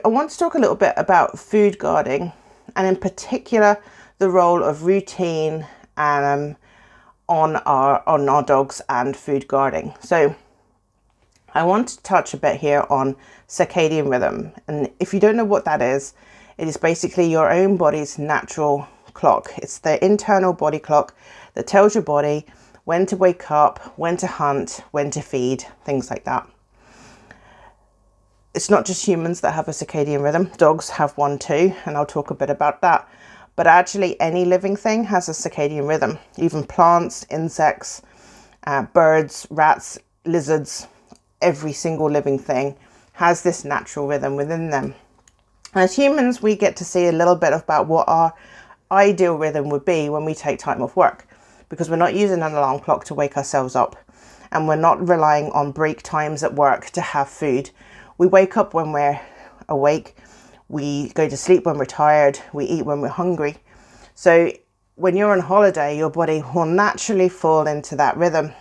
I want to talk a little bit about food guarding, and in particular the role of routine on our dogs and food guarding. So I want to touch a bit here on circadian rhythm, and if you don't know what that is, it is basically your own body's natural clock. It's the internal body clock that tells your body when to wake up, when to hunt, when to feed, things like that. It's not just humans that have a circadian rhythm. Dogs have one too, and I'll talk a bit about that. But actually any living thing has a circadian rhythm. Even plants, insects, birds, rats, lizards, every single living thing has this natural rhythm within them. As humans, we get to see a little bit about what our ideal rhythm would be when we take time off work, because we're not using an alarm clock to wake ourselves up, and we're not relying on break times at work to have food. We wake up when we're awake, we go to sleep when we're tired, we eat when we're hungry. So when you're on holiday, your body will naturally fall into that rhythm.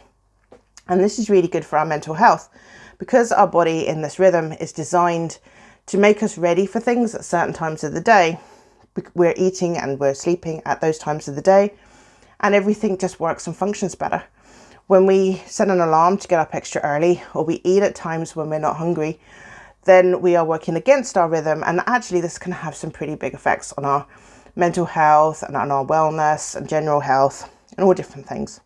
And this is really good for our mental health, because our body in this rhythm is designed to make us ready for things at certain times of the day. We're eating and we're sleeping at those times of the day, and everything just works and functions better. When we set an alarm to get up extra early, or we eat at times when we're not hungry, then we are working against our rhythm, and actually this can have some pretty big effects on our mental health and on our wellness and general health and all different things.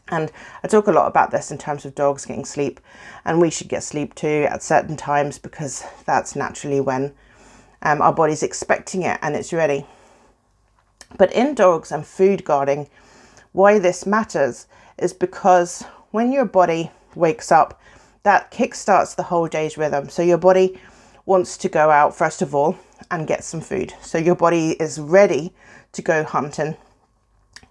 And I talk a lot about this in terms of dogs getting sleep, and we should get sleep too at certain times, because that's naturally when our body's expecting it and it's ready. But in dogs and food guarding, why this matters is because when your body wakes up, that kickstarts the whole day's rhythm. So your body wants to go out first of all and get some food. So your body is ready to go hunting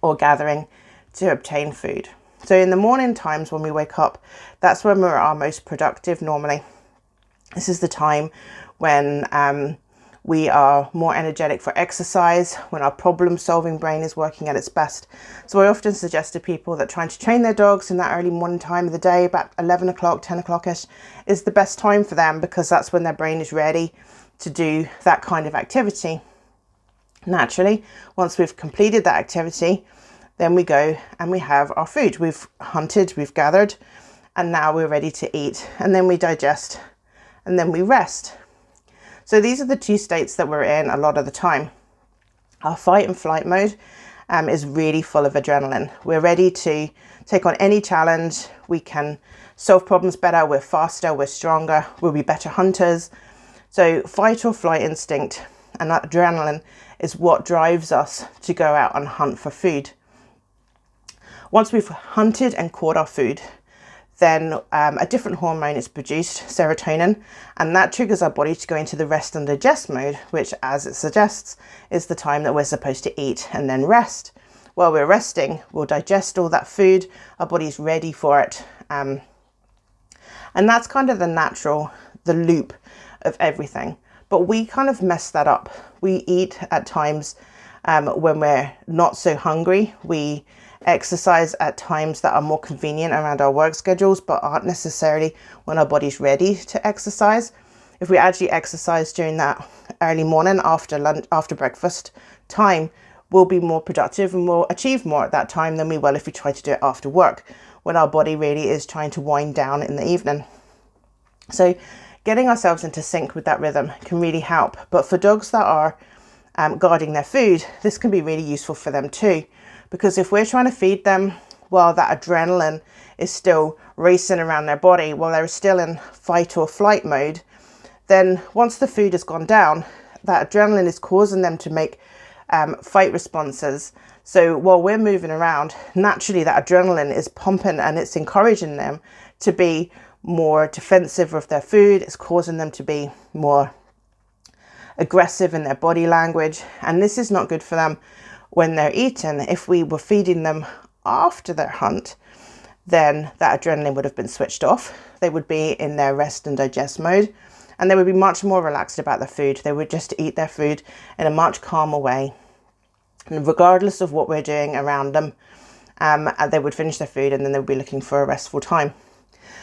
or gathering to obtain food. So in the morning times when we wake up, that's when we're our most productive normally. This is the time when we are more energetic for exercise, when our problem-solving brain is working at its best. So I often suggest to people that trying to train their dogs in that early morning time of the day, about 11 o'clock, 10 o'clock-ish, is the best time for them, because that's when their brain is ready to do that kind of activity. Naturally, once we've completed that activity, then we go and we have our food. We've hunted, we've gathered, and now we're ready to eat. And then we digest, and then we rest. So these are the two states that we're in a lot of the time. Our fight and flight mode is really full of adrenaline. We're ready to take on any challenge. We can solve problems better. We're faster, we're stronger, we'll be better hunters. So fight or flight instinct and that adrenaline is what drives us to go out and hunt for food. Once we've hunted and caught our food, then a different hormone is produced, serotonin, and that triggers our body to go into the rest and digest mode, which, as it suggests, is the time that we're supposed to eat and then rest. While we're resting, we'll digest all that food, our body's ready for it. And that's kind of the loop of everything. But we kind of mess that up. We eat at times when we're not so hungry. We exercise at times that are more convenient around our work schedules, but aren't necessarily when our body's ready to exercise. If we actually exercise during that early morning after lunch, after breakfast time, we'll be more productive and we'll achieve more at that time than we will if we try to do it after work, when our body really is trying to wind down in the evening. So getting ourselves into sync with that rhythm can really help. But for dogs that are guarding their food, this can be really useful for them too. Because if we're trying to feed them while that adrenaline is still racing around their body, while they're still in fight or flight mode, then once the food has gone down, that adrenaline is causing them to make fight responses. So while we're moving around, naturally that adrenaline is pumping and it's encouraging them to be more defensive of their food. It's causing them to be more aggressive in their body language. And this is not good for them when they're eating. If we were feeding them after their hunt, then that adrenaline would have been switched off. They would be in their rest and digest mode, and they would be much more relaxed about their food. They would just eat their food in a much calmer way. And regardless of what we're doing around them, they would finish their food and then they would be looking for a restful time.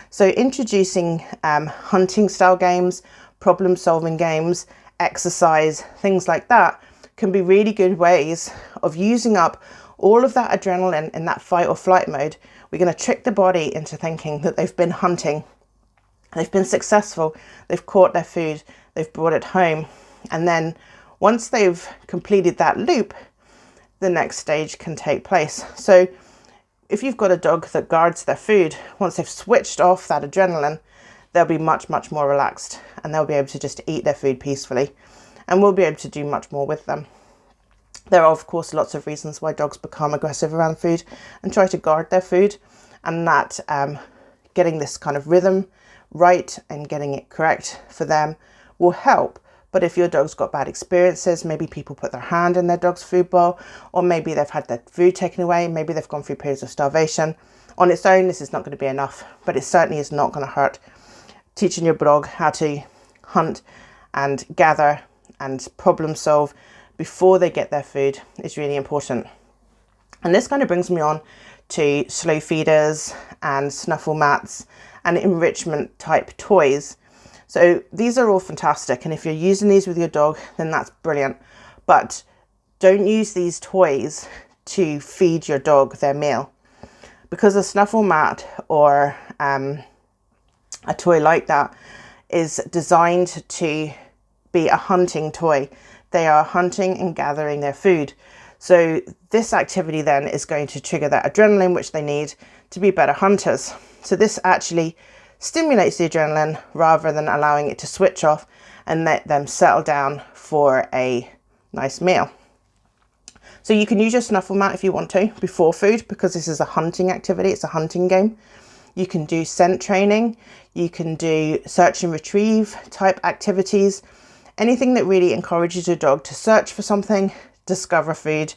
So introducing hunting style games, problem solving games, exercise, things like that can be really good ways of using up all of that adrenaline in that fight or flight mode. We're going to trick the body into thinking that they've been hunting, they've been successful, they've caught their food, they've brought it home. And then once they've completed that loop, the next stage can take place. So if you've got a dog that guards their food, once they've switched off that adrenaline, they'll be much, much more relaxed and they'll be able to just eat their food peacefully, and we'll be able to do much more with them. There are, of course, lots of reasons why dogs become aggressive around food and try to guard their food, and that getting this kind of rhythm right and getting it correct for them will help. But if your dog's got bad experiences, maybe people put their hand in their dog's food bowl, or maybe they've had their food taken away, maybe they've gone through periods of starvation. On its own, this is not going to be enough, but it certainly is not going to hurt. Teaching your dog how to hunt and gather and problem solve before they get their food is really important. And this kind of brings me on to slow feeders and snuffle mats and enrichment type toys. So these are all fantastic, and if you're using these with your dog, then that's brilliant. But don't use these toys to feed your dog their meal, because a snuffle mat or a toy like that is designed to be a hunting toy. They are hunting and gathering their food. So this activity then is going to trigger that adrenaline which they need to be better hunters. So this actually stimulates the adrenaline rather than allowing it to switch off and let them settle down for a nice meal. So you can use your snuffle mat if you want to before food, because this is a hunting activity, it's a hunting game. You can do scent training, you can do search and retrieve type activities, anything that really encourages your dog to search for something, discover food.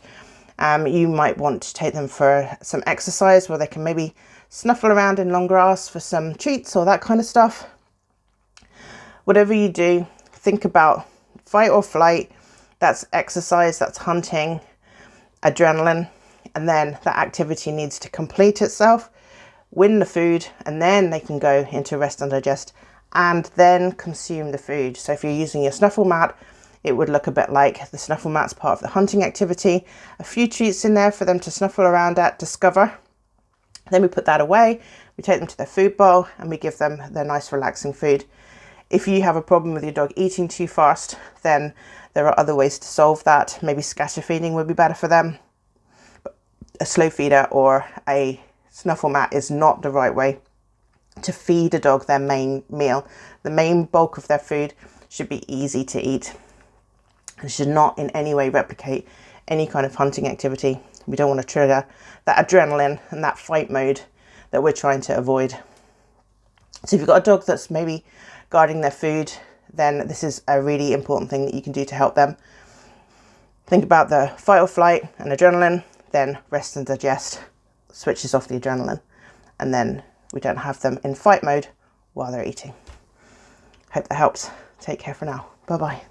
You might want to take them for some exercise where they can maybe snuffle around in long grass for some treats or that kind of stuff. Whatever you do, think about fight or flight. That's exercise, that's hunting, adrenaline, and then that activity needs to complete itself, win the food, and then they can go into rest and digest and then consume the food. So if you're using your snuffle mat, it would look a bit like the snuffle mat's part of the hunting activity, a few treats in there for them to snuffle around at, discover. Then we put that away, we take them to their food bowl and we give them their nice relaxing food. If you have a problem with your dog eating too fast, then there are other ways to solve that. Maybe scatter feeding would be better for them. But a slow feeder or a snuffle mat is not the right way to feed a dog their main meal. The main bulk of their food should be easy to eat and should not in any way replicate any kind of hunting activity. We don't want to trigger that adrenaline and that fight mode that we're trying to avoid. So if you've got a dog that's maybe guarding their food, then this is a really important thing that you can do to help them. Think about the fight or flight and adrenaline, then rest and digest, switches off the adrenaline, and then we don't have them in fight mode while they're eating. Hope that helps. Take care for now. Bye bye.